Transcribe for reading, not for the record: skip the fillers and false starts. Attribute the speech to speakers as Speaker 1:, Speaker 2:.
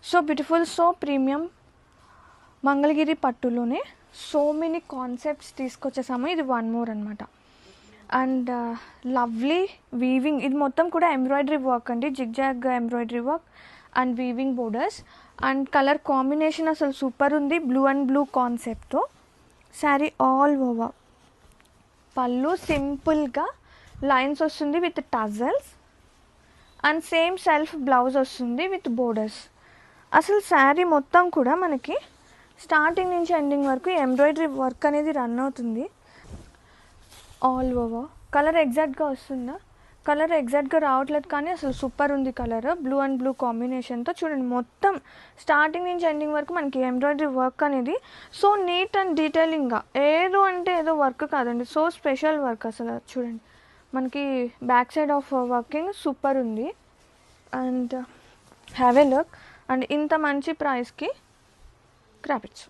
Speaker 1: So beautiful, so premium Mangalagiri పట్టులోనే so many concepts తీసుకొచ్చేసాము. ఇది వన్ మోర్ అనమాట. అండ్ లవ్లీ వీవింగ్, ఇది మొత్తం కూడా ఎంబ్రాయిడరీ వర్క్ అండి, zigzag embroidery work and weaving borders. And colour combination అసలు సూపర్ ఉంది, బ్లూ అండ్ బ్లూ కాన్సెప్ట్తో. Sari all over. పళ్ళు సింపుల్గా లైన్స్ వస్తుంది with tassels and same self blouse వస్తుంది విత్ బోర్డర్స్. అసలు శారీ మొత్తం కూడా మనకి స్టార్టింగ్ నుంచి ఎండింగ్ వరకు ఎంబ్రాయిడరీ వర్క్ అనేది రన్ అవుతుంది ఆల్ ఓవర్. కలర్ ఎగ్జాక్ట్గా వస్తుందా? కలర్ ఎగ్జాక్ట్గా రావట్లేదు, కానీ అసలు సూపర్ ఉంది కలర్, బ్లూ అండ్ బ్లూ కాంబినేషన్తో. చూడండి మొత్తం స్టార్టింగ్ నుంచి ఎండింగ్ వరకు మనకి ఎంబ్రాయిడరీ వర్క్ అనేది సో నీట్ అండ్ డీటెయిలింగ్గా, ఏదో అంటే ఏదో వర్క్ కాదండి, సో స్పెషల్ వర్క్. అసలు చూడండి మనకి back side of working super ఉంది. And have a look. And ఇంత మంచి ప్రైస్కి గ్రాబ్ ఇట్.